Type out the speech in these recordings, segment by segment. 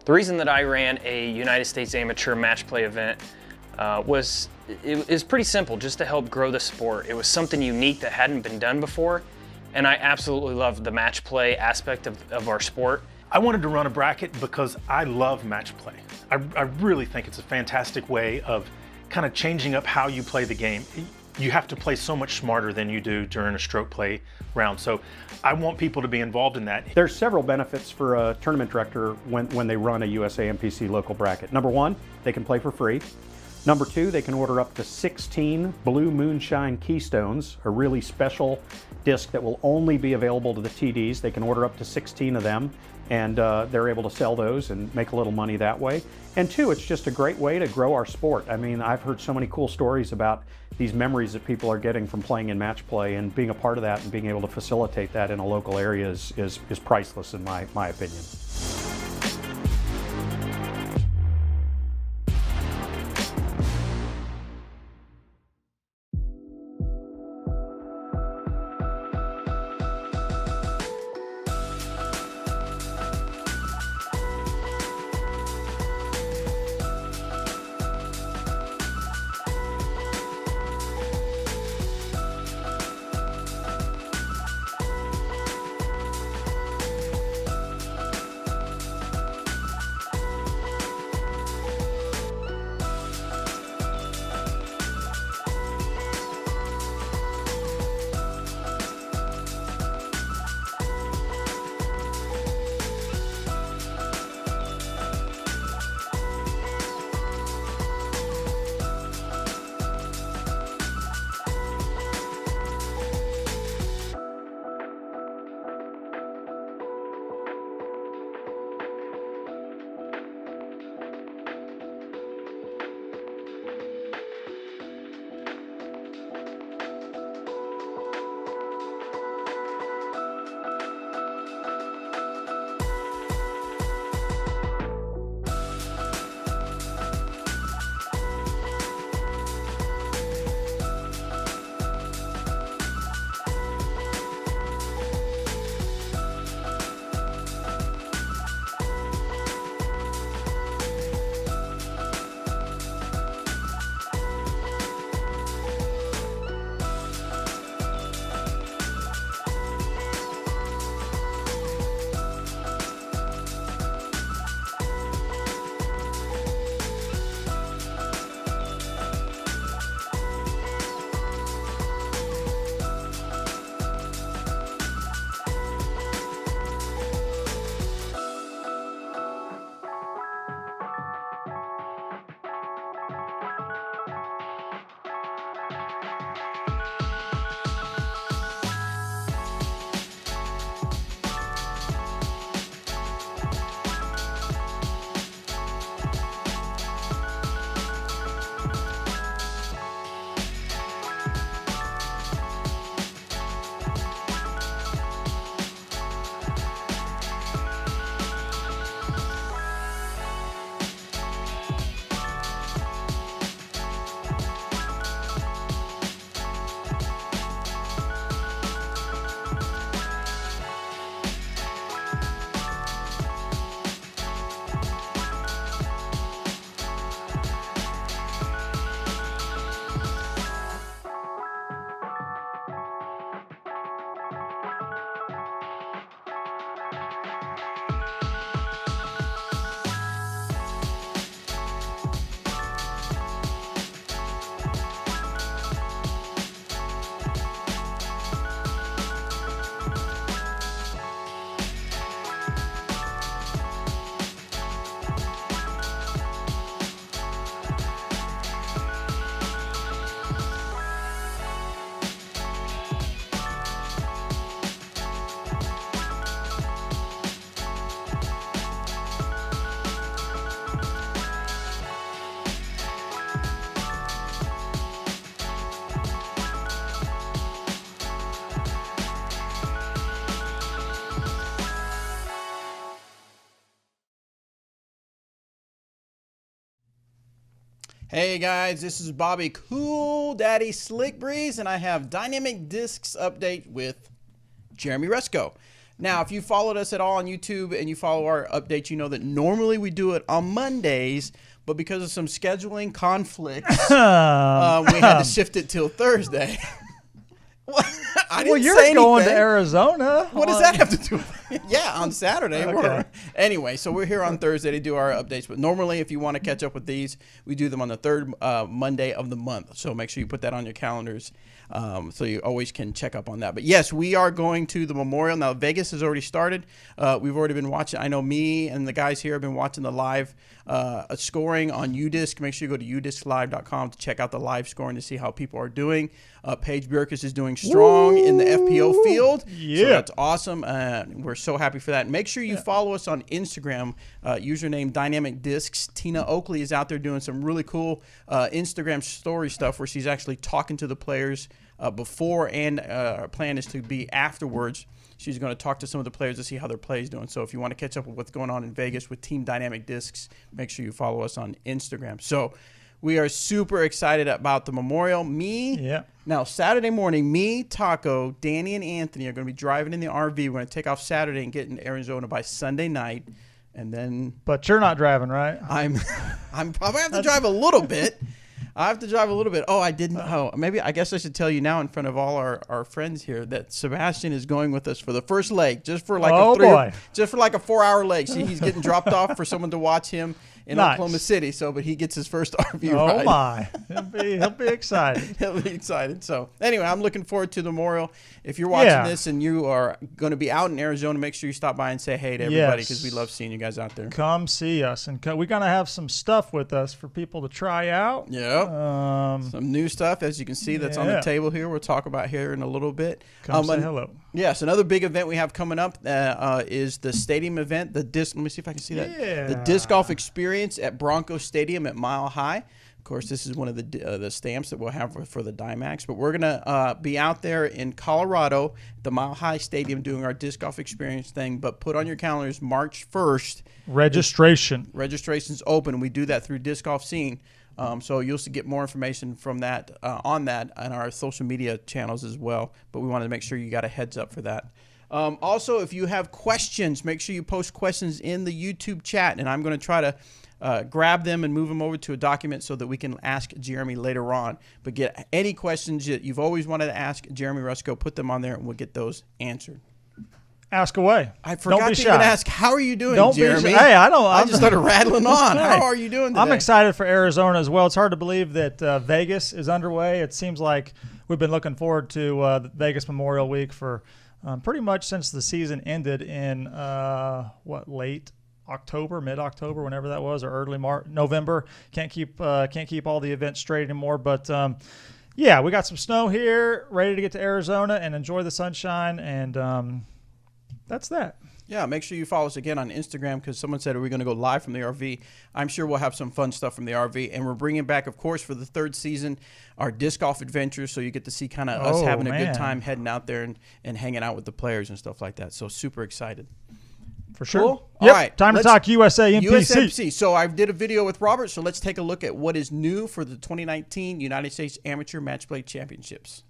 The reason that I ran a United States Amateur Match Play event is pretty simple, just to help grow the sport. It was something unique that hadn't been done before, and I absolutely love the match play aspect of our sport. I wanted to run a bracket because I love match play. I really think it's a fantastic way of kind of changing up how you play the game. You have to play so much smarter than you do during a stroke play round. So I want people to be involved in that. There's several benefits for a tournament director when they run a USAMPC local bracket. Number one, they can play for free. Number two, they can order up to 16 Blue Moonshine Keystones, a really special disc that will only be available to the TDs. They can order up to 16 of them, and they're able to sell those and make a little money that way. And two, it's just a great way to grow our sport. I mean, I've heard so many cool stories about these memories that people are getting from playing in match play, and being a part of that and being able to facilitate that in a local area is priceless in my opinion. Hey guys, this is Bobby Cool Daddy Slick Breeze, and I have Dynamic Discs update with Jeremy Rusco. Now, if you followed us at all on YouTube and you follow our updates, you know that normally we do it on Mondays, but because of some scheduling conflicts, we had to shift it till Thursday. Well, you're going to Arizona. What does that have to do with it? Yeah, on Saturday. Okay. Anyway, so we're here on Thursday to do our updates. But normally, if you want to catch up with these, we do them on the third Monday of the month. So make sure you put that on your calendars so you always can check up on that. But yes, we are going to the Memorial. Now, Vegas has already started. We've already been watching. I know me and the guys here have been watching the live scoring on UDisc. Make sure you go to udisclive.com to check out the live scoring to see how people are doing. Paige Bjerkes is doing strong in the FPO field. Yeah. So that's awesome. We're so happy for that. Make sure you follow us on Instagram, username Dynamic Discs. Tina Oakley is out there doing some really cool Instagram story stuff where she's actually talking to the players before, and our plan is to be afterwards. She's going to talk to some of the players to see how their play is doing. So if you want to catch up with what's going on in Vegas with Team Dynamic Discs, make sure you follow us on Instagram. So we are super excited about the Memorial. Now, Saturday morning, me, Taco, Danny, and Anthony are going to be driving in the RV. We're going to take off Saturday and get in Arizona by Sunday night. And then... But you're not driving, right? I'm probably have to drive a little bit. I have to drive a little bit. Oh, I didn't. Oh, maybe I guess I should tell you now in front of all our friends here that Sebastian is going with us for the first leg, just for like a 4-hour leg. See, he's getting dropped off for someone to watch him in Oklahoma City. So, but he gets his first RV ride. Oh my, he'll be excited. He'll be excited. So, anyway, I'm looking forward to the Memorial. If you're watching this and you are going to be out in Arizona, make sure you stop by and say hey to everybody because we love seeing you guys out there. Come see us, and we're gonna have some stuff with us for people to try out. Yeah, some new stuff as you can see that's on the table here. We'll talk about here in a little bit. Come say hello. Yes, another big event we have coming up is the stadium event. The disc. Let me see if I can see that. Yeah. The Disc Golf Experience at Bronco Stadium at Mile High. Of course, this is one of the stamps that we'll have for the Dymax. But we're gonna be out there in Colorado, at the Mile High Stadium, doing our Disc Golf Experience thing. But put on your calendars March 1st. Registration's open. We do that through Disc Golf Scene. So you'll get more information from that on our social media channels as well. But we wanted to make sure you got a heads up for that. Also, if you have questions, make sure you post questions in the YouTube chat, and I'm going to try to grab them and move them over to a document so that we can ask Jeremy later on. But get any questions that you've always wanted to ask Jeremy Rusco, put them on there, and we'll get those answered. Ask away. I forgot to even ask, how are you doing, Jeremy? Hey, I just started rattling on. How are you doing today? I'm excited for Arizona as well. It's hard to believe that Vegas is underway. It seems like we've been looking forward to the Vegas Memorial Week for pretty much since the season ended in, late October, mid-October, whenever that was, or early November. Can't keep all the events straight anymore. But, yeah, we got some snow here, ready to get to Arizona and enjoy the sunshine, and that's that. Yeah, make sure you follow us again on Instagram because someone said, are we going to go live from the RV? I'm sure we'll have some fun stuff from the RV. And we're bringing back, of course, for the third season, our disc golf adventures. So you get to see kind of us having a good time heading out there and hanging out with the players and stuff like that. So super excited. For sure. Cool? Yep. All right. Time to talk USA MPC. USMC. So I did a video with Robert. So let's take a look at what is new for the 2019 United States Amateur Match Play Championships.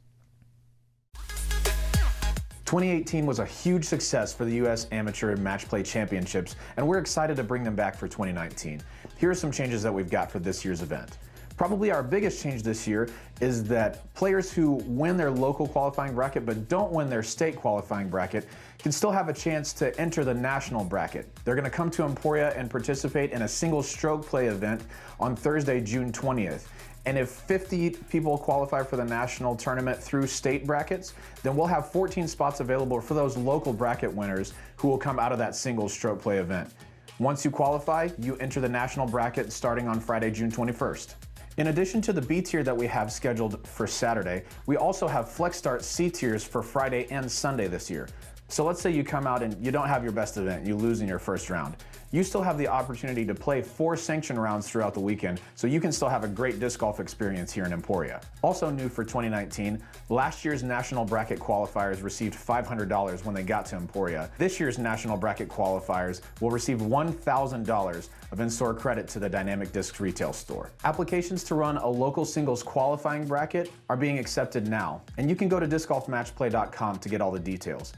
2018 was a huge success for the U.S. Amateur Match Play Championships, and we're excited to bring them back for 2019. Here are some changes that we've got for this year's event. Probably our biggest change this year is that players who win their local qualifying bracket but don't win their state qualifying bracket can still have a chance to enter the national bracket. They're going to come to Emporia and participate in a single stroke play event on Thursday, June 20th. And if 50 people qualify for the national tournament through state brackets, then we'll have 14 spots available for those local bracket winners who will come out of that single stroke play event. Once you qualify, you enter the national bracket starting on Friday, June 21st. In addition to the B tier that we have scheduled for Saturday, we also have Flex Start C tiers for Friday and Sunday this year. So let's say you come out and you don't have your best event, you lose in your first round. You still have the opportunity to play 4 sanction rounds throughout the weekend, so you can still have a great disc golf experience here in Emporia. Also new for 2019, last year's national bracket qualifiers received $500 when they got to Emporia. This year's national bracket qualifiers will receive $1,000 of in-store credit to the Dynamic Discs retail store. Applications to run a local singles qualifying bracket are being accepted now, and you can go to discgolfmatchplay.com to get all the details.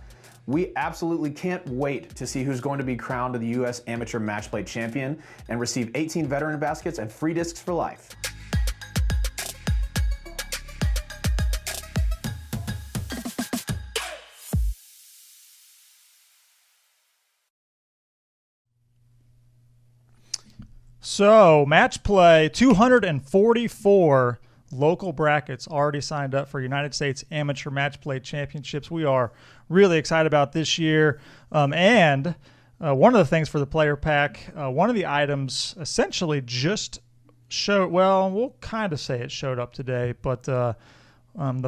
We absolutely can't wait to see who's going to be crowned the U.S. Amateur Match Play Champion and receive 18 veteran baskets and free discs for life. So, match play, 244 local brackets already signed up for United States Amateur Match Play Championships. We are really excited about this year. And one of the things for the player pack, one of the items essentially just showed, well, we'll kind of say it showed up today, but the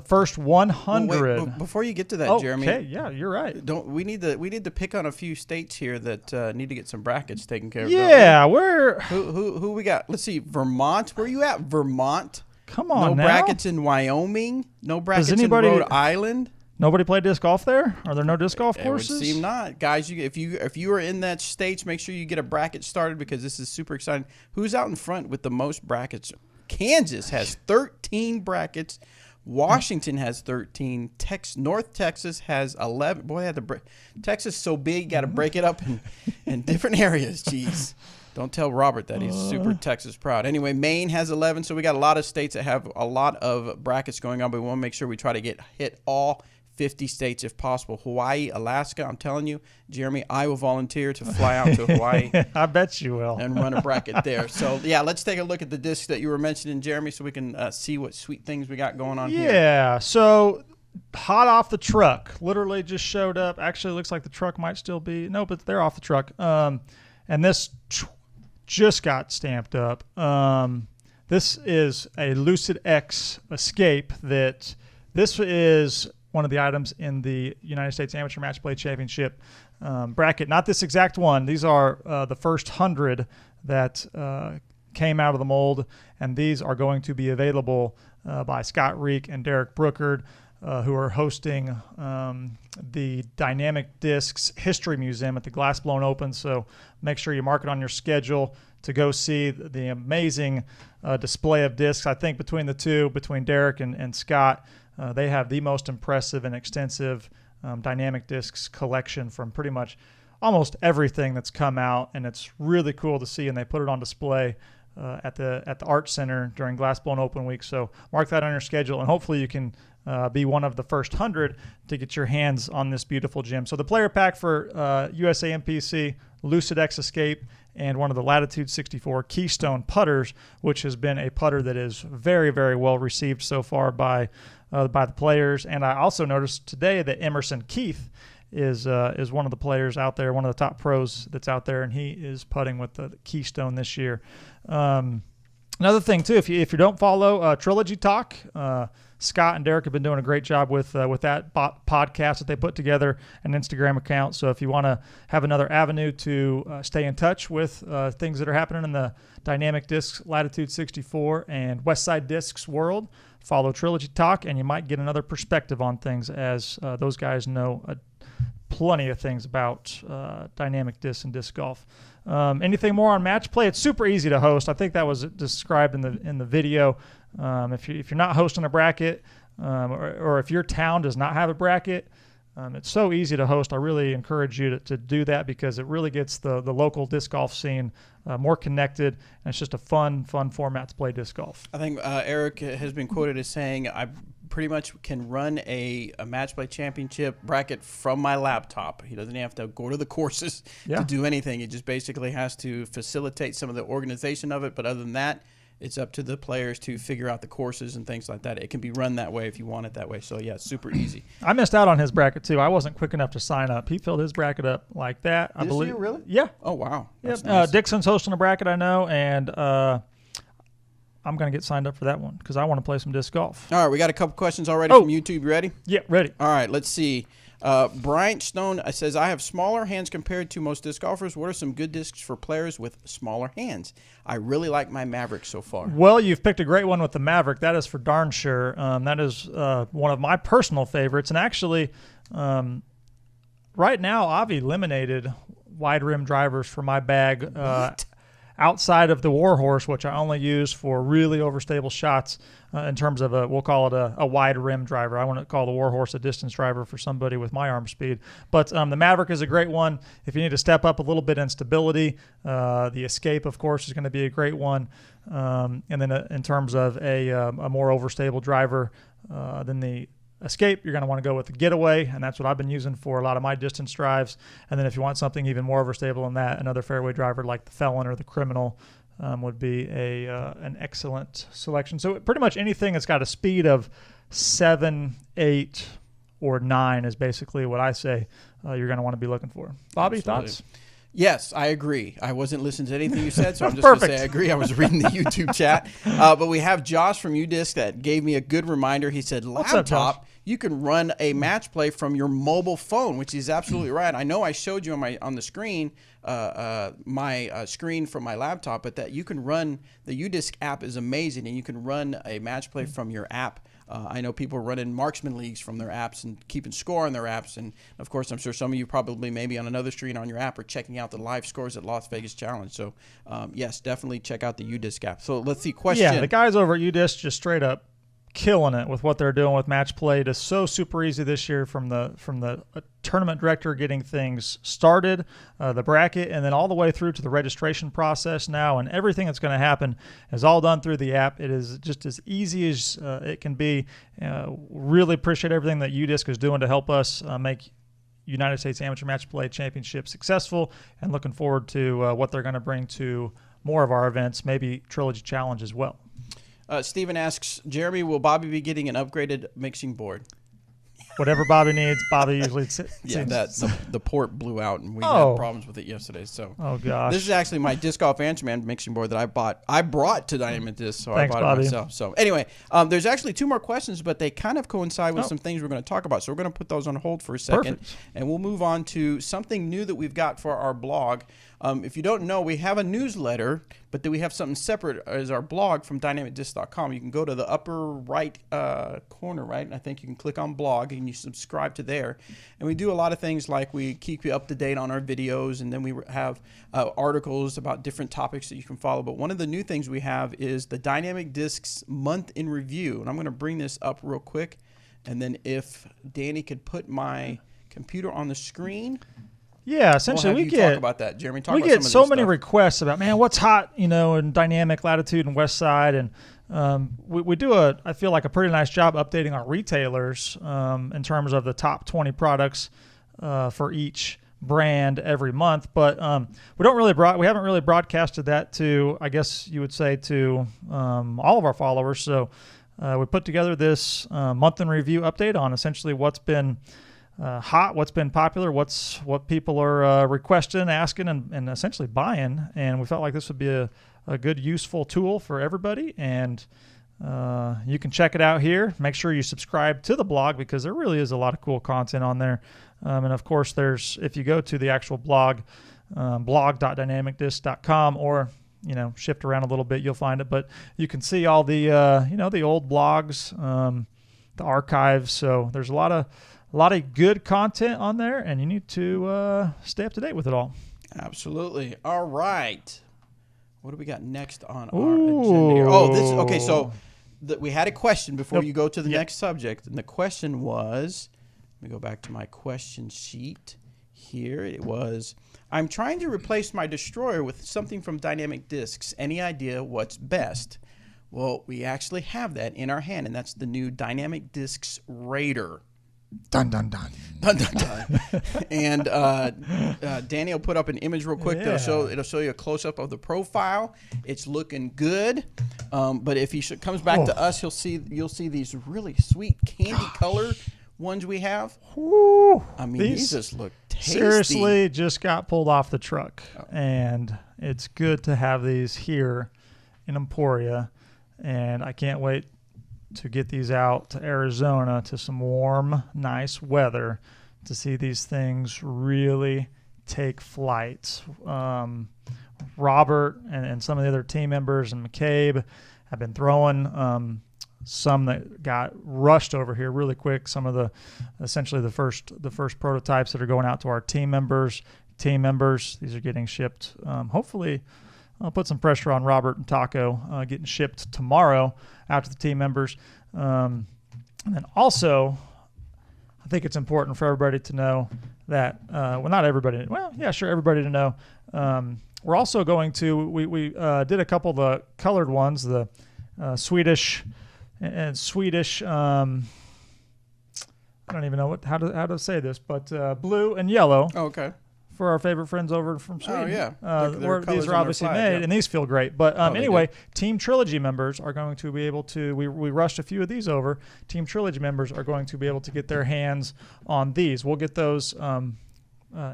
first 100. Wait, before you get to that, Jeremy. Okay, yeah, you're right. We need to pick on a few states here that need to get some brackets taken care of. Yeah, who we got? Let's see, Vermont. Where you at, Vermont? Come on, no now. brackets in Wyoming. No brackets in Rhode Island. Nobody play disc golf there? Are there no disc golf courses? It would seem not, guys. If you are in that state, make sure you get a bracket started because this is super exciting. Who's out in front with the most brackets? Kansas has 13 brackets. Washington has 13. North Texas has 11. Boy, they had to break. Texas is so big, you got to break it up in different areas. Jeez. Don't tell Robert that. He's super Texas proud. Anyway, Maine has 11, so we got a lot of states that have a lot of brackets going on, but we want to make sure we try to hit all 50 states if possible. Hawaii, Alaska, I'm telling you, Jeremy, I will volunteer to fly out to Hawaii. I bet you will. And run a bracket there. So, yeah, let's take a look at the discs that you were mentioning, Jeremy, so we can see what sweet things we got going on here. Yeah, so hot off the truck. Literally just showed up. Actually, it looks like the truck might still be. No, but they're off the truck. And this just got stamped up. This is a Lucid-X Escape that this is one of the items in the United States Amateur Match Play Championship bracket. Not this exact one. These are the first 100 that came out of the mold, and these are going to be available by Scott Reek and Derek Brookard, who are hosting the Dynamic Discs History Museum at the Glass Blown Open. So make sure you mark it on your schedule to go see the amazing display of discs. I think between the two, between Derek and Scott, they have the most impressive and extensive Dynamic Discs collection from pretty much almost everything that's come out, and it's really cool to see, and they put it on display at the Art Center during Glass Blown Open Week. So mark that on your schedule, and hopefully you can be one of the first 100 to get your hands on this beautiful gem. So the player pack for USAMPC, Lucid-X Escape, and one of the Latitude 64 Keystone putters, which has been a putter that is very, very well received so far by the players. And I also noticed today that Emerson Keith is one of the players out there, one of the top pros that's out there, and he is putting with the Keystone this year. Another thing too, if you don't follow Trilogy Talk, Scott and Derek have been doing a great job with that podcast that they put together, an Instagram account. So if you want to have another avenue to stay in touch with things that are happening in the Dynamic Discs Latitude 64 and Westside Discs world, follow Trilogy Talk, and you might get another perspective on things, as those guys know plenty of things about dynamic discs and disc golf. Anything more on match play? It's super easy to host. I think that was described in the video. If you're not hosting a bracket, or if your town does not have a bracket, it's so easy to host. I really encourage you to do that, because it really gets the local disc golf scene more connected, and it's just a fun format to play disc golf. I think Eric has been quoted as saying, I pretty much can run a match play championship bracket from my laptop. He doesn't have to go to the courses to do anything. He just basically has to facilitate some of the organization of it. But other than that, it's up to the players to figure out the courses and things like that. It can be run that way if you want it that way. So, yeah, super easy. I missed out on his bracket, too. I wasn't quick enough to sign up. He filled his bracket up like that, I believe. Did you really? Yeah. Oh, wow. That's yep. nice. Dixon's hosting a bracket, I know, and I'm going to get signed up for that one because I want to play some disc golf. All right, we got a couple questions already from YouTube. You ready? Yeah, ready. All right, let's see. Bryant Stone says, I have smaller hands compared to most disc golfers. What are some good discs for players with smaller hands? I really like my Maverick so far. Well, you've picked a great one with the Maverick. That is for darn sure. That is one of my personal favorites. And actually, right now, I've eliminated wide rim drivers for my bag. outside of the Warhorse, which I only use for really overstable shots in terms of we'll call it a wide rim driver. I wouldn't call the Warhorse a distance driver for somebody with my arm speed. But the Maverick is a great one if you need to step up a little bit in stability. The Escape, of course, is going to be a great one. And then in terms of a more overstable driver than the Escape, you're going to want to go with the Getaway, and that's what I've been using for a lot of my distance drives. And then if you want something even more overstable than that, another fairway driver like the Felon or the Criminal would be an excellent selection. So pretty much anything that's got a speed of 7, 8, or 9 is basically what I say you're going to want to be looking for. Bobby, Absolutely. thoughts? Yes, I agree. I wasn't listening to anything you said, so I'm just going to say I agree. I was reading the YouTube chat. But we have Josh from UDisc that gave me a good reminder. He said, laptop, you can run a match play from your mobile phone, which is absolutely right. I know I showed you on the screen, my screen from my laptop, but that you can run, the UDisc app is amazing, and you can run a match play from your app. I know people running marksman leagues from their apps and keeping score on their apps. And, of course, I'm sure some of you probably maybe on another screen on your app are checking out the live scores at Las Vegas Challenge. So, yes, definitely check out the UDisc app. So, let's see. Question. Yeah, the guys over at UDisc just straight up killing it with what they're doing with match play. It is so super easy this year from the tournament director getting things started, the bracket, and then all the way through to the registration process now, and everything that's going to happen is all done through the app. It is just as easy as it can be. Really appreciate everything that UDisc is doing to help us make United States Amateur Match Play Championship successful, and looking forward to what they're going to bring to more of our events, maybe Trilogy Challenge as well. Steven asks, Jeremy, will Bobby be getting an upgraded mixing board? Whatever Bobby needs, Bobby usually yeah, the port blew out, and we had problems with it yesterday. So, oh gosh, this is actually my Disc Golf Answer Man mixing board that I brought to Dynamic Disc, so Thanks, I bought Bobby. it myself. So anyway, there's actually 2 more questions, but they kind of coincide with some things we're going to talk about. So we're going to put those on hold for a second, and we'll move on to something new that we've got for our blog. If you don't know, we have a newsletter, but then we have something separate as our blog from dynamicdisc.com. You can go to the upper right corner, right? And I think you can click on blog and you subscribe to there. And we do a lot of things like we keep you up to date on our videos, and then we have articles about different topics that you can follow. But one of the new things we have is the Dynamic Discs Month in Review. And I'm going to bring this up real quick. And then if Danny could put my computer on the screen. Yeah, essentially we get talk about that, Jeremy. We get so many requests about, man, what's hot, in Dynamic, Latitude, and Westside, and we do I feel like a pretty nice job updating our retailers in terms of the top 20 products for each brand every month. But we haven't really broadcasted that to, I guess you would say, to all of our followers. So we put together this month in review update on essentially what's been hot, what's been popular, what people are requesting, asking, and essentially buying. And we felt like this would be a good, useful tool for everybody. And you can check it out here. Make sure you subscribe to the blog because there really is a lot of cool content on there. And of course, if you go to the actual blog, blog.dynamicdisc.com, or shift around a little bit, you'll find it. But you can see all the the old blogs, the archives. So there's a lot of good content on there, and you need to stay up to date with it all. Absolutely. All right. What do we got next on our agenda here? Oh, okay. So we had a question before you go to the next subject, and the question was, let me go back to my question sheet here. It was, I'm trying to replace my Destroyer with something from Dynamic Discs. Any idea what's best? Well, we actually have that in our hand, and that's the new Dynamic Discs Raider. Dun, dun, dun. Dun, dun, dun. And Danny will put up an image real quick. Yeah. It'll show you a close-up of the profile. It's looking good. But if he comes back to us, you'll see these really sweet candy color ones we have. Woo. I mean, these just look tasty. Seriously, just got pulled off the truck. And it's good to have these here in Emporia. And I can't wait to get these out to Arizona to some warm, nice weather to see these things really take flight. Robert and some of the other team members and McCabe have been throwing some that got rushed over here really quick. Some of essentially the first prototypes that are going out to our team members. These are getting shipped hopefully put some pressure on Robert and Taco getting shipped tomorrow out to the team members. And then also, I think it's important for everybody to know that, well, not everybody, well, yeah, sure, everybody to know. We're also going to, we did a couple of the colored ones, the Swedish, I don't even know how to say this, but blue and yellow. Oh, okay. For our favorite friends over from Sweden. Oh, yeah. Where these are obviously made, and these feel great. But anyway, Team Trilogy members are going to be able to, we rushed a few of these over. Team Trilogy members are going to be able to get their hands on these. We'll get those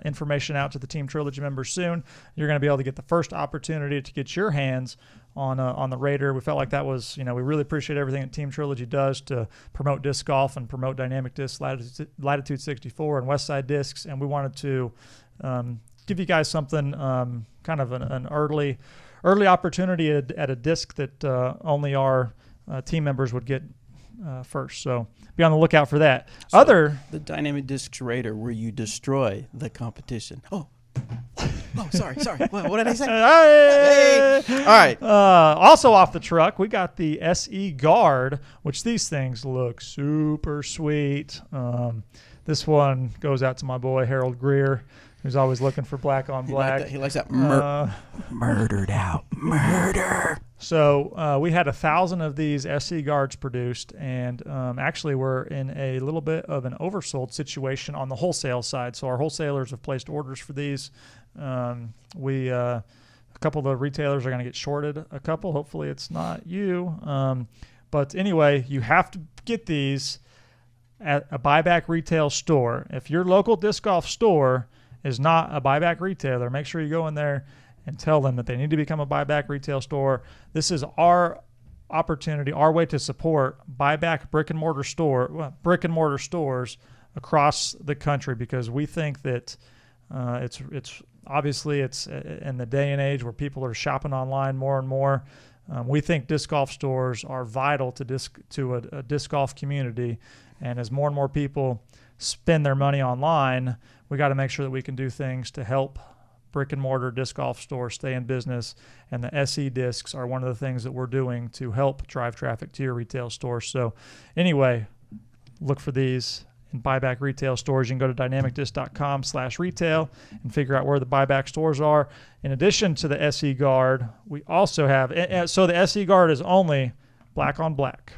information out to the Team Trilogy members soon. You're going to be able to get the first opportunity to get your hands on the Raider. We felt like that was, we really appreciate everything that Team Trilogy does to promote disc golf and promote Dynamic Discs, Latitude 64 and Westside Discs, and we wanted to give you guys something, kind of an early opportunity at a disc that only our team members would get first. So be on the lookout for that. So the Dynamic Discs Raider, where you destroy the competition. Oh, sorry. What did I say? Hey. All right. Also off the truck, we got the SE Guard, which these things look super sweet. This one goes out to my boy Harold Greer, who's always looking for black on black. He likes that murdered out. Murder. So we had 1,000 of these SE Guards produced, and actually we're in a little bit of an oversold situation on the wholesale side. So our wholesalers have placed orders for these. A couple of the retailers are going to get shorted a couple. Hopefully it's not you. But anyway, you have to get these at a buyback retail store. If your local disc golf store is not a buyback retailer, make sure you go in there and tell them that they need to become a buyback retail store. This is our opportunity, our way to support buyback brick and mortar stores across the country, because we think that it's obviously it's in the day and age where people are shopping online more and more. We think disc golf stores are vital to a disc golf community, and as more and more people spend their money online, we got to make sure that we can do things to help brick and mortar disc golf stores stay in business, and the SE discs are one of the things that we're doing to help drive traffic to your retail stores. So anyway, look for these in buyback retail stores. You can go to dynamicdisc.com/retail and figure out where the buyback stores are. In addition to the SE Guard, we also have, so the SE Guard is only black on black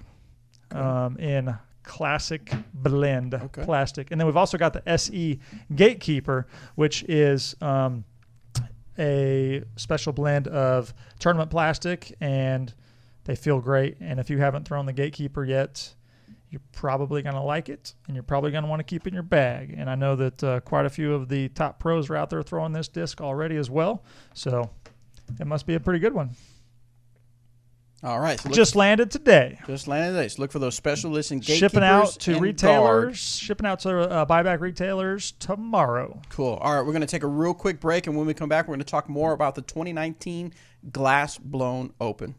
in classic blend plastic. And then we've also got the SE Gatekeeper, which is a special blend of tournament plastic, and they feel great. And if you haven't thrown the Gatekeeper yet, you're probably going to like it, and you're probably going to want to keep it in your bag. And I know that quite a few of the top pros are out there throwing this disc already as well, so it must be a pretty good one. All right. So just landed today. So look for those special edition Gatekeepers. Shipping out to retailers. Shipping out to buyback retailers tomorrow. Cool. All right. We're going to take a real quick break, and when we come back, we're going to talk more about the 2019 Glass Blown Open.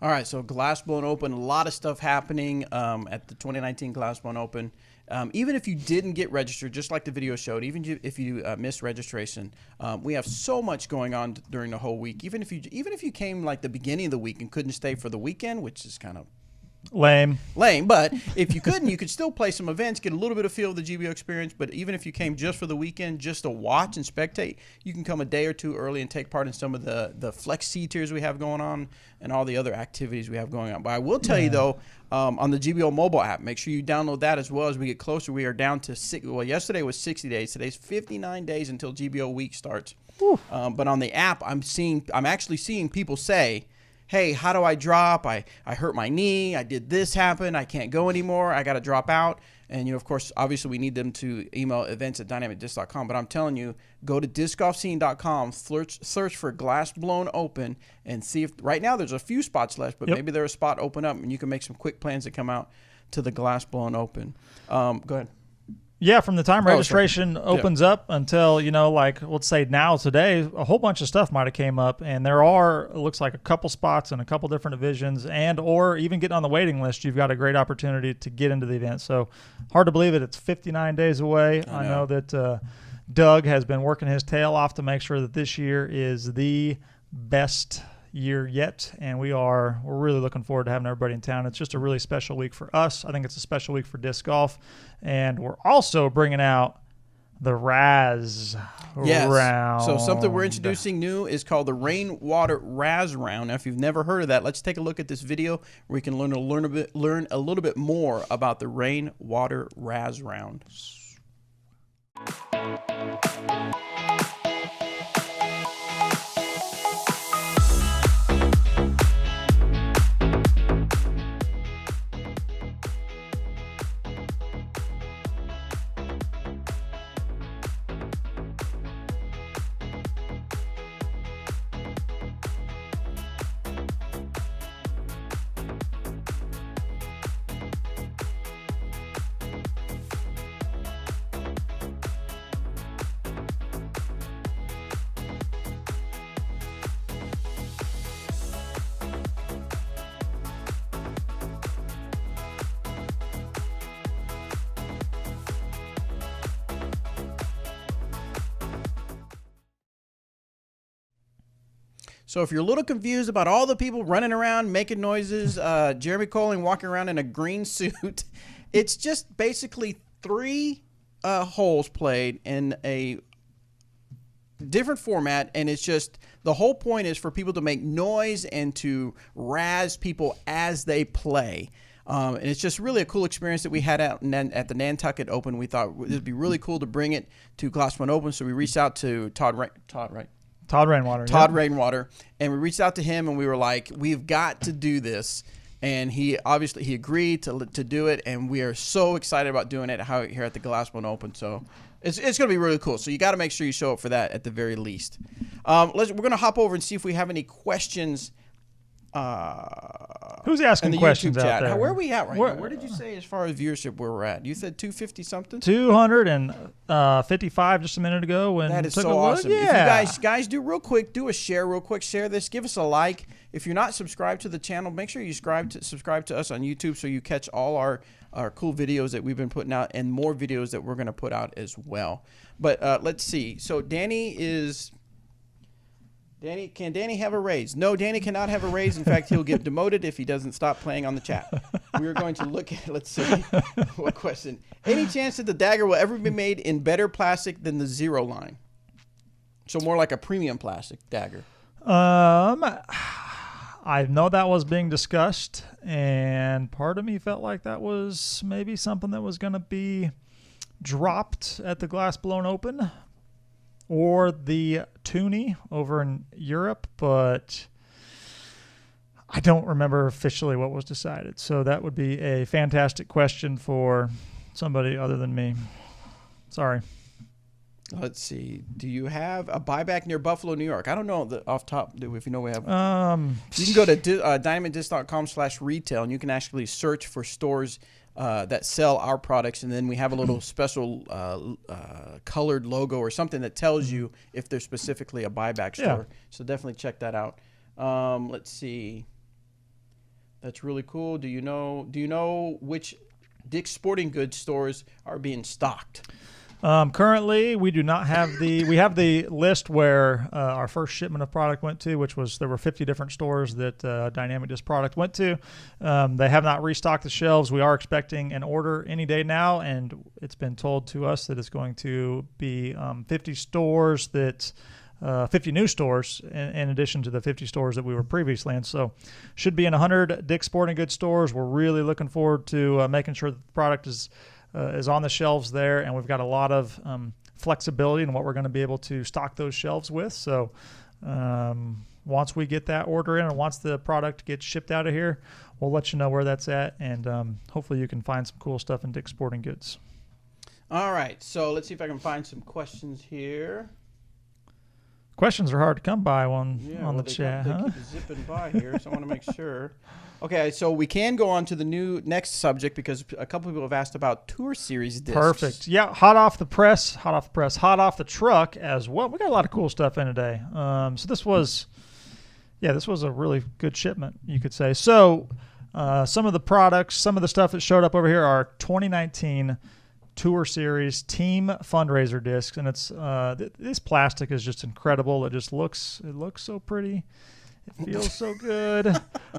All right, so Glass Blown Open, a lot of stuff happening at the 2019 Glass Blown Open. Even if you didn't get registered, just like the video showed, even if you missed registration, we have so much going on during the whole week. Even if you came like the beginning of the week and couldn't stay for the weekend, which is kind of Lame. But if you couldn't, you could still play some events, get a little bit of feel of the GBO experience. But even if you came just for the weekend, just to watch and spectate, you can come a day or two early and take part in some of the Flex C tiers we have going on and all the other activities we have going on. But I will tell you, though, on the GBO mobile app, make sure you download that as well. As we get closer, we are down to yesterday was 60 days. Today's 59 days until GBO week starts. But on the app, I'm actually seeing people say, hey, how do I drop? I hurt my knee. I did this happen. I can't go anymore. I got to drop out. And, of course, obviously we need them to email events@dynamicdisc.com. But I'm telling you, go to discgolfscene.com, search for Glass Blown Open, and see if right now there's a few spots left, but maybe there's a spot open up, and you can make some quick plans to come out to the Glass Blown Open. Go ahead. Yeah, from the time registration opens up until, like, let's say now today, a whole bunch of stuff might have came up, and there are, it looks like, a couple spots in a couple different divisions, and or even getting on the waiting list, you've got a great opportunity to get into the event. So hard to believe it. It's 59 days away. I know that Doug has been working his tail off to make sure that this year is the best year yet, and we're really looking forward to having everybody in town. It's just a really special week for us. I think it's a special week for disc golf, and we're also bringing out the Raz round. So something we're introducing new is called the Rainwater Raz round. Now, if you've never heard of that, let's take a look at this video where we can learn a little bit more about the Rainwater Raz round. So if you're a little confused about all the people running around making noises, Jeremy Colling walking around in a green suit, it's just basically 3 holes played in a different format, and it's just the whole point is for people to make noise and to razz people as they play. And it's just really a cool experience that we had out at the Nantucket Open. We thought it would be really cool to bring it to Glass Blown Open, so we reached out to Todd Rainwater, and we reached out to him, and we were like, we've got to do this. And he agreed to do it, and we are so excited about doing it here at the Glass Blown Open. So it's going to be really cool. So you got to make sure you show up for that at the very least. We're going to hop over and see if we have any questions. Who's asking questions out there? Where are we at right now? Where did you say as far as viewership where we're at? You said 250 something? 255 just a minute ago. When that is so awesome. Yeah. If you guys do a share real quick. Share this. Give us a like. If you're not subscribed to the channel, make sure you subscribe to us on YouTube so you catch all our cool videos that we've been putting out and more videos that we're going to put out as well. But let's see. So can Danny have a raise? No, Danny cannot have a raise. In fact, he'll get demoted if he doesn't stop playing on the chat. We're going to look at, let's see, what question. Any chance that the dagger will ever be made in better plastic than the Zero line? So more like a premium plastic dagger. I know that was being discussed, and part of me felt like that was maybe something that was going to be dropped at the Glass Blown Open or the Toonie over in Europe, but I don't remember officially what was decided. So that would be a fantastic question for somebody other than me. Sorry. Let's see. Do you have a buyback near Buffalo, New York? I don't know off top if you know we have. You can go to dynamicdisc.com/retail, and you can actually search for stores that sell our products, and then we have a little special colored logo or something that tells you if there's specifically a buyback store. Yeah. So definitely check that out. Let's see. That's really cool. Do you know which Dick's Sporting Goods stores are being stocked? Currently, we do not have we have the list where our first shipment of product went to, which was there were 50 different stores that Dynamic Disc product went to. They have not restocked the shelves. We are expecting an order any day now, and it's been told to us that it's going to be 50 stores 50 new stores in addition to the 50 stores that we were previously in. So should be in 100 Dick's Sporting Goods stores. We're really looking forward to making sure that the product is on the shelves there, and we've got a lot of flexibility in what we're going to be able to stock those shelves with. So once we get that order in and once the product gets shipped out of here, we'll let you know where that's at, and hopefully you can find some cool stuff in Dick's Sporting Goods. All right, so let's see if I can find some questions here. Questions are hard to come by on the they chat, huh? They keep zipping by here, so I want to make sure. Okay, so we can go on to the next subject because a couple people have asked about Tour Series discs. Perfect. Yeah, hot off the hot off the truck as well. We got a lot of cool stuff in today. So this was a really good shipment, you could say. So some of the products, some of the stuff that showed up over here are 2019 Tour Series Team Fundraiser discs, and it's this plastic is just incredible. It looks so pretty. It feels so good,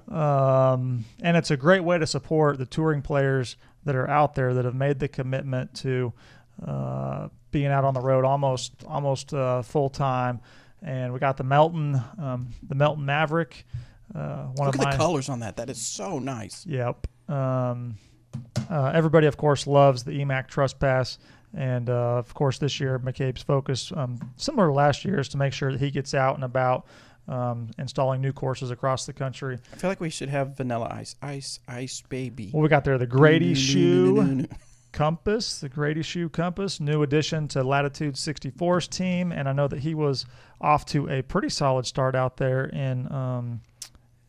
and it's a great way to support the touring players that are out there that have made the commitment to being out on the road almost full time. And we got the Melton Maverick. Look at the colors on that. That is so nice. Yep. Everybody, of course, loves the EMAC Trust Pass. And, of course, this year McCabe's focus, similar to last year, is to make sure that he gets out and about installing new courses across the country. I feel like we should have Vanilla Ice, baby. Well, we got there the Grady Shoe Compass, new addition to Latitude 64's team. And I know that he was off to a pretty solid start out there in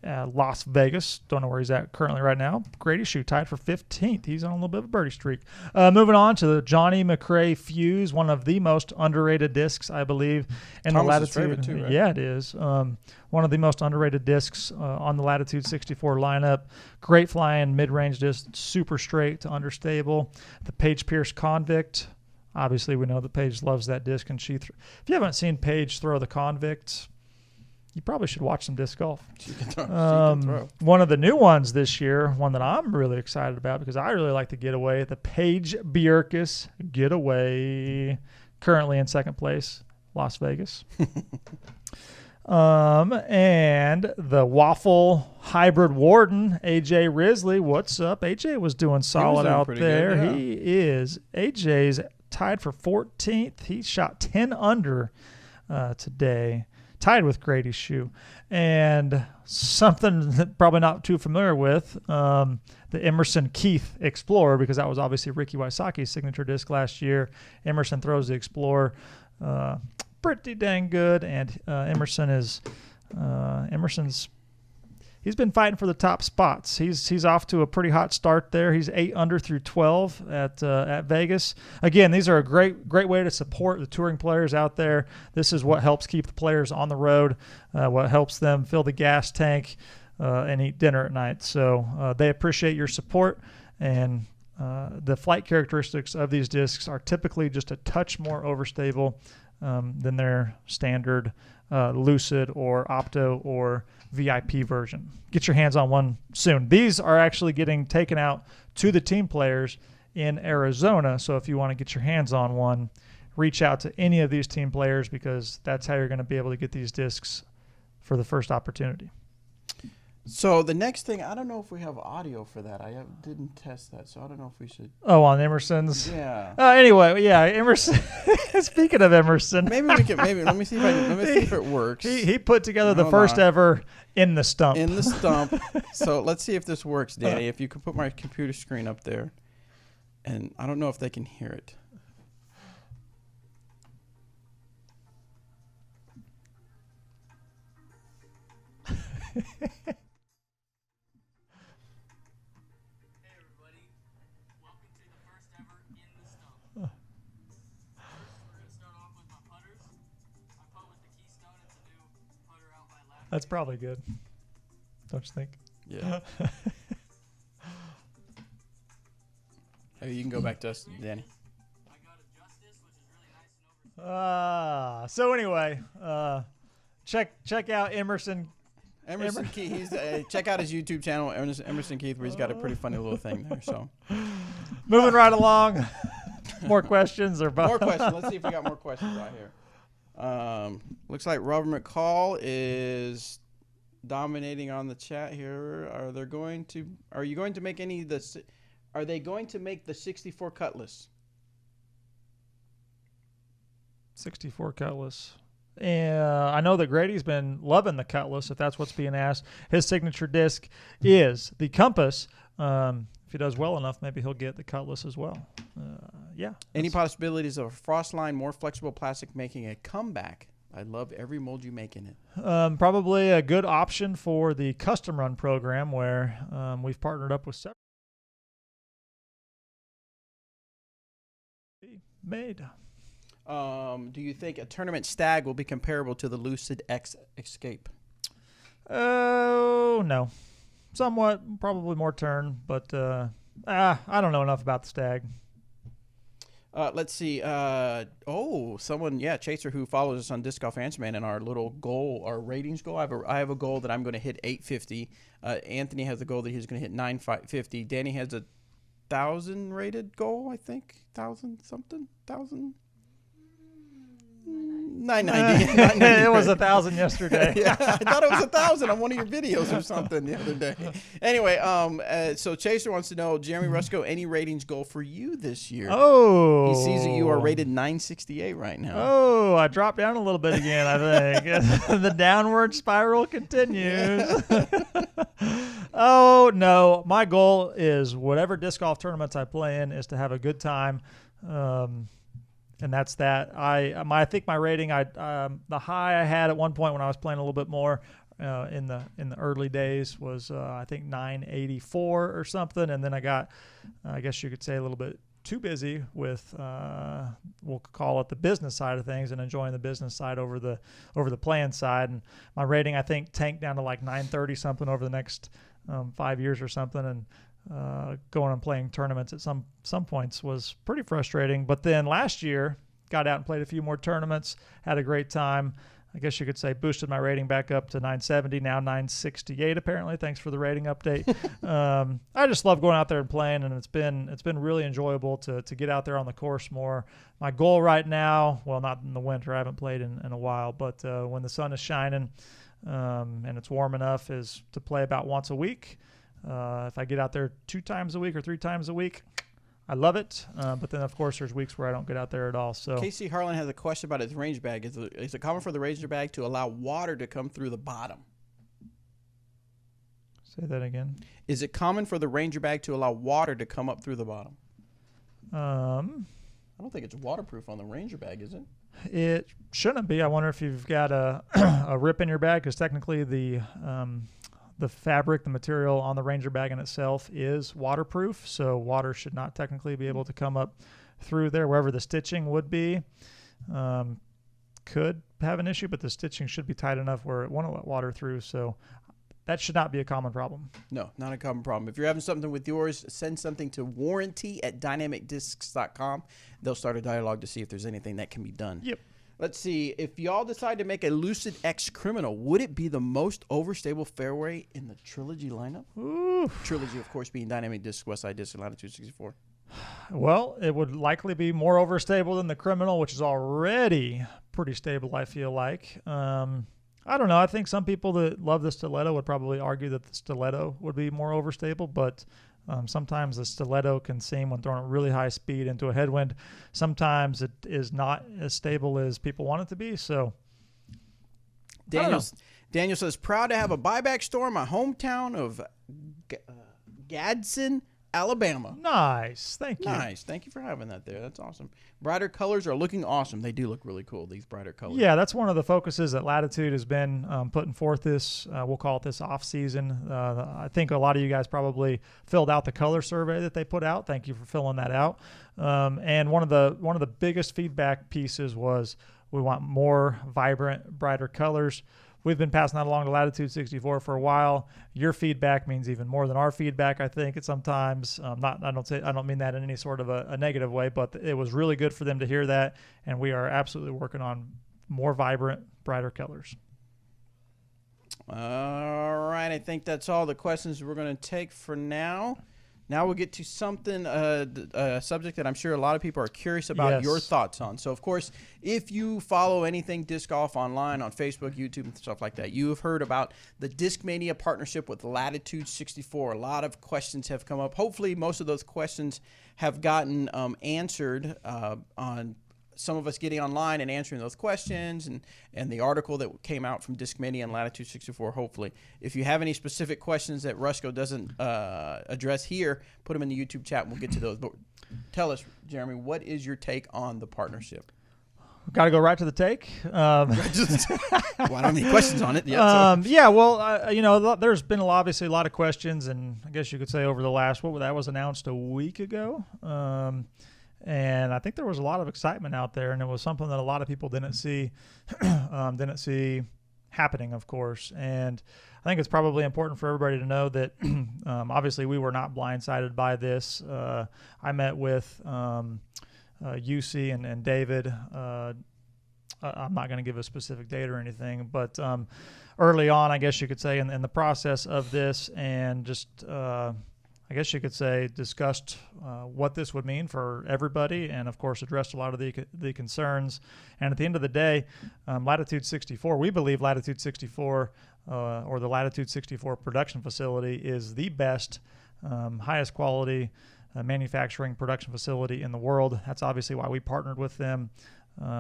Las Vegas. Don't know where he's at currently right now. Grady Shoe tied for 15th. He's on a little bit of a birdie streak. Moving on to the Johnny McRae Fuse, one of the most underrated discs, I believe, in the Latitude. Too, right? Yeah, it is. One of the most underrated discs on the Latitude 64 lineup. Great flying mid-range disc, super straight to understable. The Paige Pierce Convict. Obviously, we know that Paige loves that disc, and if you haven't seen Paige throw the Convict, you probably should watch some disc golf. She can throw. One of the new ones this year, one that I'm really excited about because I really like the Getaway, the Paige Bjerkes Getaway, currently in second place, Las Vegas. And the Waffle Hybrid Warden, AJ Risley. What's up? AJ was doing solid out there. Good, yeah. He is. AJ's tied for 14th. He shot 10 under today. Tied with Grady Shoe. And something that probably not too familiar with, the Emerson Keith Explorer, because that was obviously Ricky Wysocki's signature disc last year. Emerson throws the Explorer pretty dang good, and Emerson's he's been fighting for the top spots. He's off to a pretty hot start there. He's 8 under through 12 at Vegas. Again, these are a great way to support the touring players out there. This is what helps keep the players on the road, what helps them fill the gas tank and eat dinner at night. So they appreciate your support, and the flight characteristics of these discs are typically just a touch more overstable than their standard Lucid or Opto or VIP version. Get your hands on one soon. These are actually getting taken out to the team players in Arizona, so if you want to get your hands on one, reach out to any of these team players because that's how you're going to be able to get these discs for the first opportunity. So the next thing, I don't know if we have audio for that. Didn't test that, so I don't know if we should. Oh, on Emerson's? Yeah. Anyway, yeah, Emerson. Speaking of Emerson. Maybe we can, let me see if it works. He put together the first ever In the Stump. In the Stump. So let's see if this works, Danny. If you could put my computer screen up there. And I don't know if they can hear it. That's probably good. Don't you think? Yeah. Hey, you can go back to us, Danny. I gotta adjust this, which So anyway, check out Emerson Keith. Check out his YouTube channel, Emerson Keith, where he's got a pretty funny little thing there. So, moving right along. More questions or more questions? Let's see if we got more questions out here. Looks like Robert McCall is dominating on the chat here. Are you going to make any of the? Are they going to make the 64 Cutlass? 64 Cutlass. I know that Grady's been loving the Cutlass, if that's what's being asked. His signature disc is the Compass. If he does well enough, maybe he'll get the Cutlass as well. Yeah. Any possibilities of a Frostline, more flexible plastic making a comeback? I love every mold you make in it. Probably a good option for the custom run program where we've partnered up with several. Made. Do you think a tournament stag will be comparable to the Lucid-X Escape? Oh, no. Somewhat, probably more turn, but I don't know enough about the stag. Let's see. Someone, Chaser, who follows us on Disc Golf Answer Man, and our little goal, our ratings goal. I have a goal that I'm going to hit 850. Anthony has a goal that he's going to hit 950. Danny has a 1,000 rated goal, I think. 1,000 something? 1,000? 990. It was 1,000 yesterday. Yeah, I thought it was 1,000 on one of your videos or something the other day. Anyway, so Chaser wants to know, Jeremy Rusco, any ratings goal for you this year? Oh. He sees that you are rated 968 right now. Oh, I dropped down a little bit again, I think. The downward spiral continues. Oh, no. My goal is whatever disc golf tournaments I play in is to have a good time. And that's that. I think my rating, the high I had at one point when I was playing a little bit more in the early days was I think 984 or something, and then I got, I guess you could say, a little bit too busy with we'll call it the business side of things and enjoying the business side over the playing side, and my rating I think tanked down to like 930 something over the next 5 years or something, and going and playing tournaments at some points was pretty frustrating. But then last year, got out and played a few more tournaments, had a great time. I guess you could say boosted my rating back up to 970, now 968 apparently. Thanks for the rating update. I just love going out there and playing, and it's been really enjoyable to get out there on the course more. My goal right now, well, not in the winter, I haven't played in a while, but when the sun is shining and it's warm enough, is to play about once a week. If I get out there 2 times a week or 3 times a week, I love it. But then, of course, there's weeks where I don't get out there at all. So Casey Harlan has a question about his range bag. Is it common for the Ranger bag to allow water to come through the bottom? Say that again. Is it common for the Ranger bag to allow water to come up through the bottom? I don't think it's waterproof on the Ranger bag, is it? It shouldn't be. I wonder if you've got a a rip in your bag, because technically the fabric, the material on the Ranger bag in itself is waterproof, so water should not technically be able to come up through there. Wherever the stitching would be, could have an issue, but the stitching should be tight enough where it won't let water through, so that should not be a common problem. No, not a common problem. If you're having something with yours, send something to warranty@dynamicdiscs.com. They'll start a dialogue to see if there's anything that can be done. Yep. Let's see. If y'all decide to make a Lucid-X Criminal, would it be the most overstable fairway in the Trilogy lineup? Ooh. Trilogy, of course, being Dynamic Discs, Westside Discs, and Latitude 64. Well, it would likely be more overstable than the Criminal, which is already pretty stable, I feel like. I don't know. I think some people that love the Stiletto would probably argue that the Stiletto would be more overstable, but sometimes the Stiletto can seem, when thrown at really high speed into a headwind, sometimes it is not as stable as people want it to be. So, Daniel says, proud to have a buyback store in my hometown of Gadsden, Alabama. Nice. Thank you. Nice. Thank you for having that there. That's awesome. Brighter colors are looking awesome. They do look really cool, these brighter colors. Yeah, that's one of the focuses that Latitude has been putting forth this, we'll call it this off season. I think a lot of you guys probably filled out the color survey that they put out. Thank you for filling that out. And one of the biggest feedback pieces was we want more vibrant, brighter colors. we've been passing that along to Latitude 64 for a while. Your feedback means even more than our feedback, I think, at sometimes. I don't mean that in any sort of a negative way, but it was really good for them to hear that, and we are absolutely working on more vibrant, brighter colors. All right, I think that's all the questions we're going to take for now. Now we'll get to something, a subject that I'm sure a lot of people are curious about your thoughts on. So, of course, if you follow anything disc golf online on Facebook, YouTube, and stuff like that, you have heard about the Discmania partnership with Latitude 64. A lot of questions have come up. Hopefully, most of those questions have gotten answered on some of us getting online and answering those questions and the article that came out from Discmania and Latitude 64, hopefully. If you have any specific questions that Rusco doesn't address here, put them in the YouTube chat and we'll get to those. But tell us, Jeremy, what is your take on the partnership? Got to go right to the take. Well, I don't have any questions on it yet. Yeah, well, there's been obviously a lot of questions, and I guess you could say over the last, that was announced a week ago. And I think there was a lot of excitement out there, and it was something that a lot of people didn't see happening, of course. And I think it's probably important for everybody to know that obviously we were not blindsided by this. I met with UC and David. I'm not going to give a specific date or anything, but early on, I guess you could say, in the process of this, and just I guess you could say discussed what this would mean for everybody, and of course addressed a lot of the concerns. And at the end of the day, Latitude 64, we believe Latitude 64 or the Latitude 64 production facility is the best, highest quality manufacturing production facility in the world. That's obviously why we partnered with them.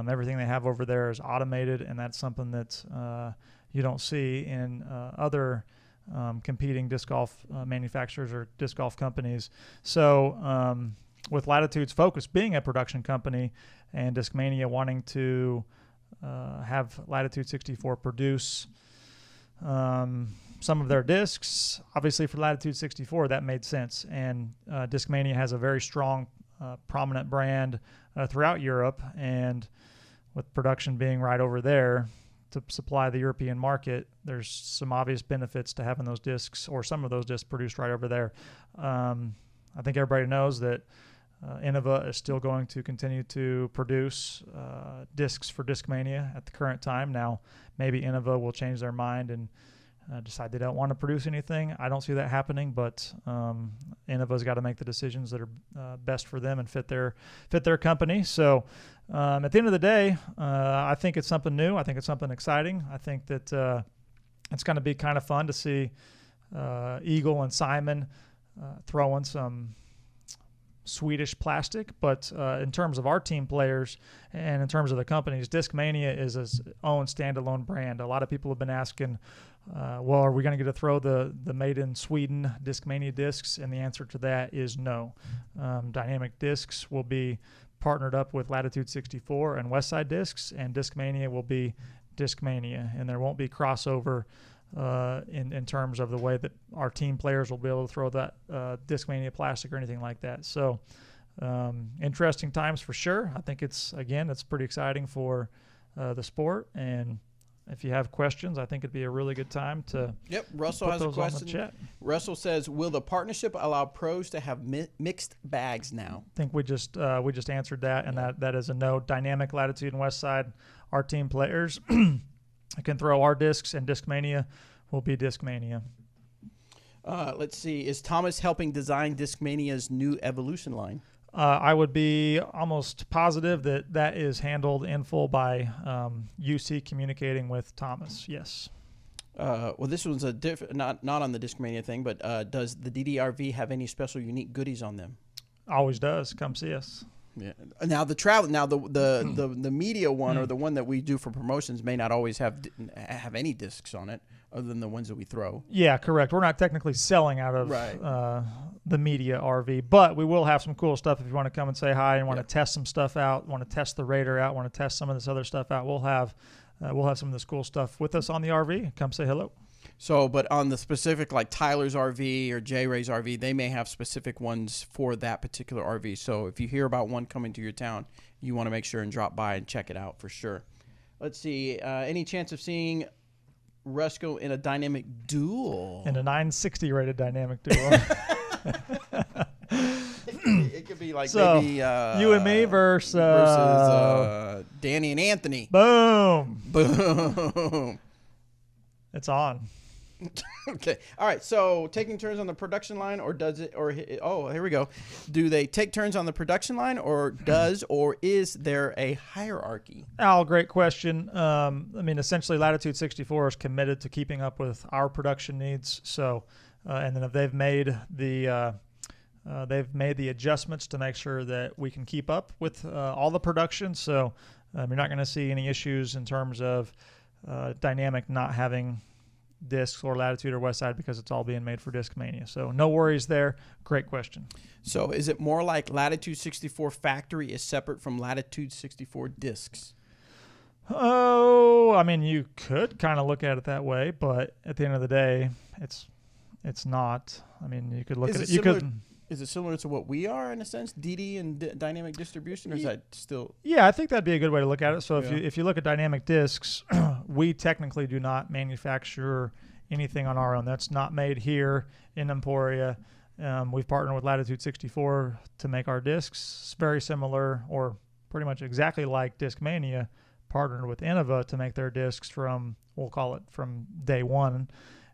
Everything they have over there is automated, and that's something that you don't see in other competing disc golf manufacturers or disc golf companies. So with Latitude's focus being a production company and Discmania wanting to have Latitude 64 produce some of their discs, obviously for Latitude 64 that made sense. And Discmania has a very strong, prominent brand throughout Europe, and with production being right over there to supply the European market, there's some obvious benefits to having those discs or some of those discs produced right over there. I think everybody knows that Innova is still going to continue to produce discs for Discmania at the current time. Now, maybe Innova will change their mind and decide they don't want to produce anything. I don't see that happening, but Innova's got to make the decisions that are best for them and fit their company. So at the end of the day, I think it's something new. I think it's something exciting. I think that it's going to be kind of fun to see Eagle and Simon throwing some Swedish plastic, but in terms of our team players and in terms of the companies, Discmania is its own standalone brand. A lot of people have been asking, well, are we going to get to throw the made in Sweden Discmania discs? And the answer to that is no. Dynamic Discs will be partnered up with Latitude 64 and Westside Discs, and Discmania will be Discmania, and there won't be crossover in terms of the way that our team players will be able to throw that Discmania plastic or anything like that. So interesting times for sure. I think it's pretty exciting for the sport, and if you have questions, I think it'd be a really good time to Russell has a question. Russell says, will the partnership allow pros to have mixed bags now? I think we just answered that, and that is a no. Dynamic, Latitude, and Westside, our team players can throw our discs, and Discmania will be Discmania. Let's see. Is Thomas helping design Discmania's new Evolution line? I would be almost positive that is handled in full by UC communicating with Thomas. Yes. Well, this one's a not on the Discmania thing, but does the DDRV have any special unique goodies on them? Always does. Come see us. Yeah. Now the media one or the one that we do for promotions may not always have any discs on it, other than the ones that we throw. Yeah, correct. We're not technically selling out of the media RV, but we will have some cool stuff if you want to come and say hi and want to test some stuff out, want to test the Raider out, want to test some of this other stuff out. We'll have some of this cool stuff with us on the RV. Come say hello. So, but on the specific, like Tyler's RV or J Ray's RV, they may have specific ones for that particular RV. So if you hear about one coming to your town, you want to make sure and drop by and check it out for sure. Let's see. Any chance of seeing Rusco in a dynamic duel. In a 960 rated dynamic duel. It could be like So, maybe you and me versus Danny and Anthony. Boom. Boom. It's on. Okay. All right. So taking turns on the production line, or does it? Or oh, here we go. Do they take turns on the production line, or is there a hierarchy? Al, great question. I mean, essentially, Latitude 64 is committed to keeping up with our production needs. So, and then if they've made the adjustments to make sure that we can keep up with all the production. So, you're not going to see any issues in terms of Dynamic not having discs or Latitude or Westside, because it's all being made for Discmania. So no worries there. Great question. So is it more like Latitude 64 factory is separate from Latitude 64 discs? Oh, I mean, you could kind of look at it that way, but at the end of the day, it's not. I mean, you could look at it. Is it similar to what we are in a sense, DD and dynamic distribution, or is that still? Yeah, I think that'd be a good way to look at it. So Yeah. if you look at dynamic discs, we technically do not manufacture anything on our own. That's not made here in Emporia. We've partnered with Latitude 64 to make our discs. It's very similar, or pretty much exactly like Discmania partnered with Innova to make their discs from, we'll call it from day one.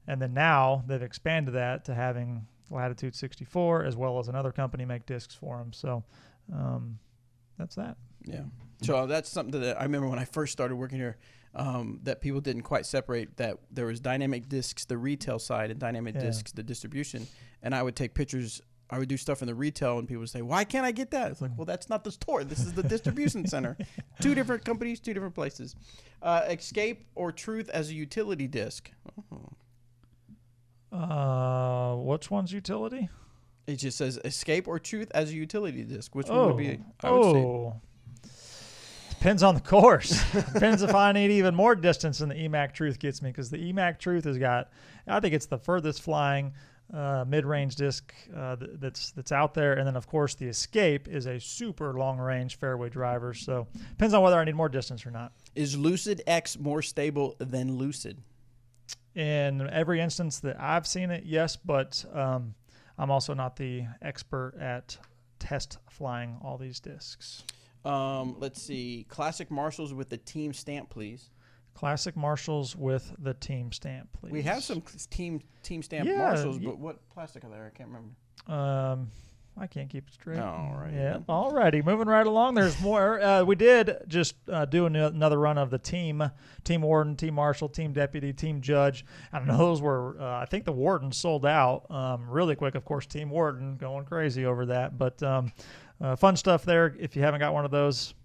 And then now they've expanded that to having Latitude 64 as well as another company make discs for them. So that's that. Yeah. So that's something that I remember when I first started working here, that people didn't quite separate that there was dynamic discs, the retail side, and dynamic discs, the distribution. And I would take pictures. I would do stuff in the retail, and people would say, "Why can't I get that?" It's like, well, that's not the store. This is the distribution center. Two different companies, two different places. Escape or Truth as a utility disc. Which one's utility? It just says Escape or Truth as a utility disc. Which one would be? I would say. Depends on the course. Depends if I need even more distance than the EMAC Truth gets me, because the EMAC Truth has got, I think it's the furthest flying mid-range disc that's out there. And then, of course, the Escape is a super long-range fairway driver. So depends on whether I need more distance or not. Is Lucid-X more stable than Lucid? In every instance that I've seen it, yes, but I'm also not the expert at test flying all these discs. Let's see. Classic Marshalls with the team stamp, please. Classic Marshalls with the team stamp, please. We have some team stamp Marshalls, but what plastic are there? I can't remember. I can't keep it straight. All right. Yeah. Alrighty. Moving right along. There's more. We did just do another run of the team warden, team marshal, team deputy, team judge. I know those were, I think the warden sold out really quick. Of course, team warden going crazy over that. But fun stuff there. If you haven't got one of those,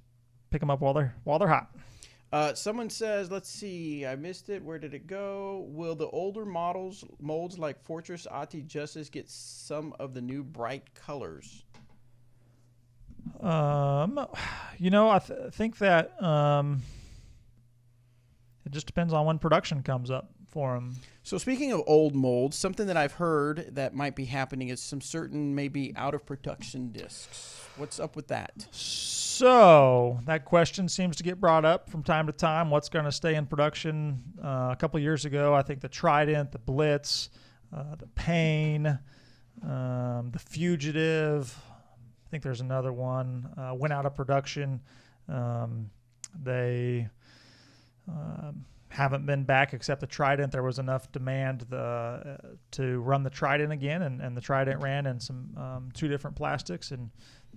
pick them up while they're hot. Someone says, let's see, I missed it. Where did it go? Will the older molds like Fortress, Ati, Justice get some of the new bright colors? I think that it just depends on when production comes up for them. So speaking of old molds, something that I've heard that might be happening is some certain maybe out of production discs. What's up with that? So that question seems to get brought up from time to time. What's going to stay in production? A couple of years ago, I think the Trident, the Blitz, the Pain, the Fugitive. I think there's another one went out of production. They haven't been back except the Trident. There was enough demand to run the Trident again, and the Trident ran in some two different plastics and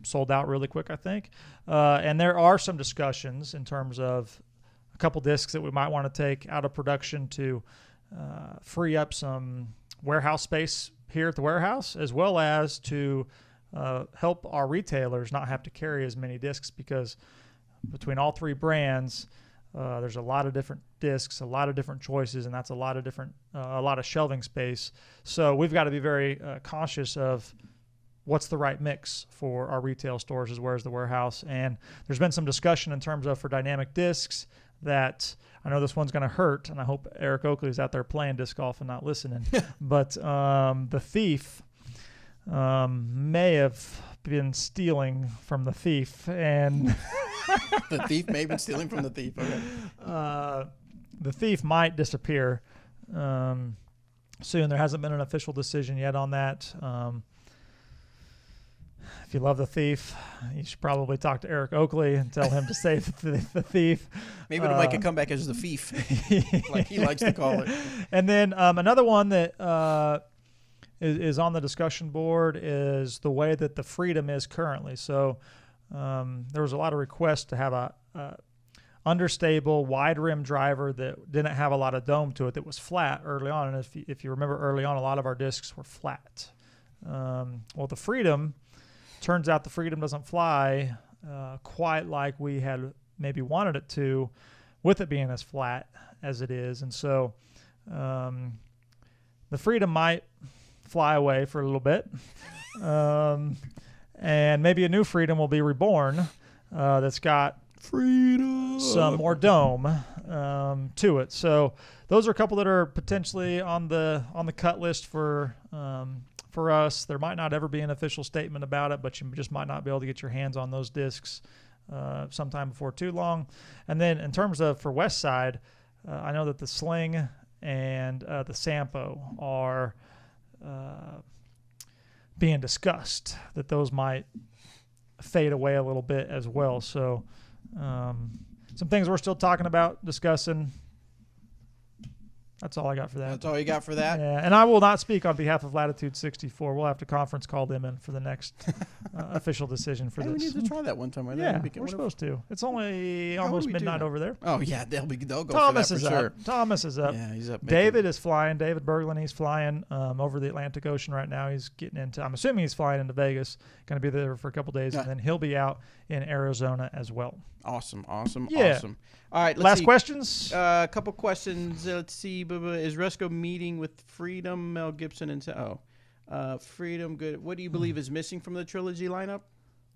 sold out really quick, I think. And there are some discussions in terms of a couple discs that we might want to take out of production to free up some warehouse space here at the warehouse, as well as to help our retailers not have to carry as many discs, because between all three brands, there's a lot of different discs, a lot of different choices, and that's a lot of shelving space. So we've got to be very cautious of what's the right mix for our retail stores as well as the warehouse. And there's been some discussion in terms of for dynamic discs that I know this one's going to hurt, and I hope Eric Oakley's out there playing disc golf and not listening. But the Thief may have been stealing from the Thief, and The Thief may have been stealing from the Thief. Okay. The Thief might disappear soon. There hasn't been an official decision yet on that. If you love The Thief, you should probably talk to Eric Oakley and tell him to save the Thief. Maybe it'll make a comeback as The Thief, like he likes to call it. And then another one that is on the discussion board is the way that the Freedom is currently. So there was a lot of requests to have a understable, wide rim driver that didn't have a lot of dome to it, that was flat early on. And if you remember early on, a lot of our discs were flat. Well, the Freedom, turns out the Freedom doesn't fly quite like we had maybe wanted it to, with it being as flat as it is. And so the Freedom might fly away for a little bit. And maybe a new Freedom will be reborn that's got some more dome to it. So those are a couple that are potentially on the cut list for us. There might not ever be an official statement about it, but you just might not be able to get your hands on those discs sometime before too long. And then in terms of for Westside, I know that the Sling and the Sampo are being discussed, that those might fade away a little bit as well. So some things we're still talking about, discussing. That's all I got for that. That's all you got for that? Yeah, and I will not speak on behalf of Latitude 64. We'll have to conference call them in for the next official decision for Hey, this. we need to try that one time. Yeah, we're supposed to. It's only almost midnight over there. Oh, yeah, they'll go Thomas for that is for sure. up. Thomas is up. Yeah, he's up. David is flying. David Berglund, he's flying over the Atlantic Ocean right now. He's getting into, I'm assuming he's flying into Vegas, going to be there for a couple days, and then he'll be out in Arizona as well. Awesome. Yeah. Awesome. All right, Last questions? A couple questions. Let's see. Is Rusco meeting with Freedom, Mel Gibson, and Freedom good? What do you believe is missing from the trilogy lineup?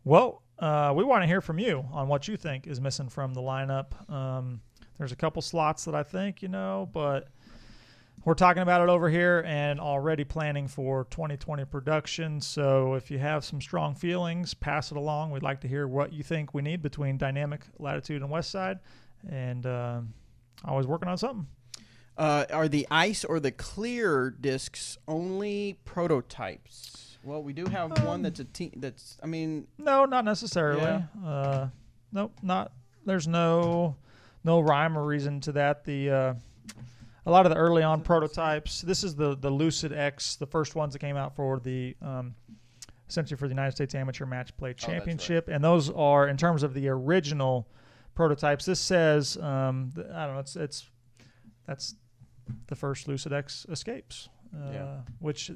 Well, we want to hear from you on what you think is missing from the lineup. There's a couple slots that I think, but we're talking about it over here and already planning for 2020 production. So if you have some strong feelings, pass it along. We'd like to hear what you think we need between Dynamic, Latitude, and Westside. And always working on something. Are the ice or the clear discs only prototypes? Well, we do have one that's No, not necessarily. Yeah. Nope, not. There's no rhyme or reason to that. A lot of the early on prototypes. This is the Lucid-X, the first ones that came out for the essentially for the United States Amateur Match Play Championship, and those are in terms of the original prototypes. This says I don't know. That's the first Lucid-X Escapes. Which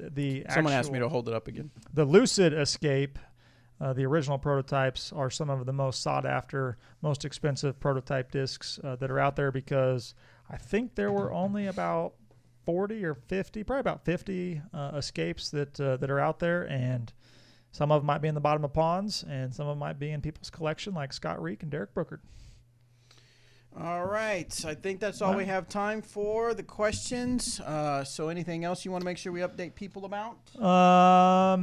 someone asked me to hold it up again. The Lucid Escape, the original prototypes, are some of the most sought after, most expensive prototype discs that are out there, because I think there were only about 40 or 50, probably about 50 escapes that are out there, and some of them might be in the bottom of ponds, and some of them might be in people's collection, like Scott Reek and Derek Brookard. All right. I think that's all we have time for, the questions. So anything else you want to make sure we update people about?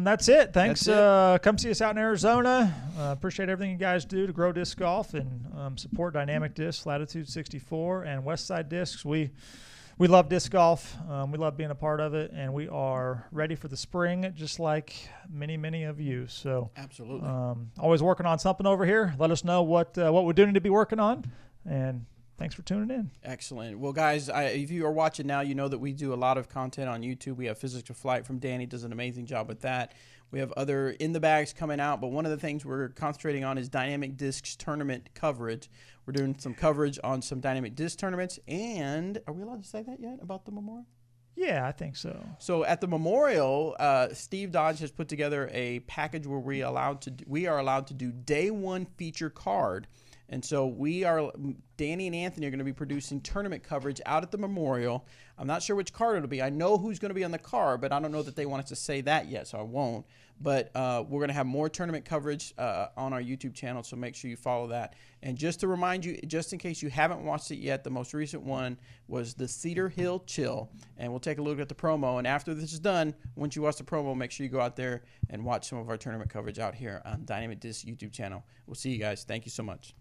That's it. Thanks. That's it. Come see us out in Arizona. Appreciate everything you guys do to grow disc golf and support Dynamic Discs, Latitude 64, and Westside Discs. We love disc golf. We love being a part of it, and we are ready for the spring, just like many of you. So absolutely. Always working on something over here. Let us know what we're doing to be working on. And thanks for tuning in. Excellent. Well, guys, if you are watching now, you know that we do a lot of content on YouTube. We have Physics to Flight from Danny, does an amazing job with that. We have other in the bags coming out, but one of the things we're concentrating on is Dynamic Discs tournament coverage. We're doing some coverage on some Dynamic Disc tournaments, and are we allowed to say that yet about the Memorial? Yeah, I think so. So at the Memorial, Steve Dodge has put together a package where we are allowed to do day one feature card. And so Danny and Anthony are going to be producing tournament coverage out at the Memorial. I'm not sure which card it'll be. I know who's going to be on the card, but I don't know that they want us to say that yet, so I won't. But we're going to have more tournament coverage on our YouTube channel, so make sure you follow that. And just to remind you, just in case you haven't watched it yet, the most recent one was the Cedar Hill Chill. And we'll take a look at the promo. And after this is done, once you watch the promo, make sure you go out there and watch some of our tournament coverage out here on Dynamic Disc YouTube channel. We'll see you guys. Thank you so much.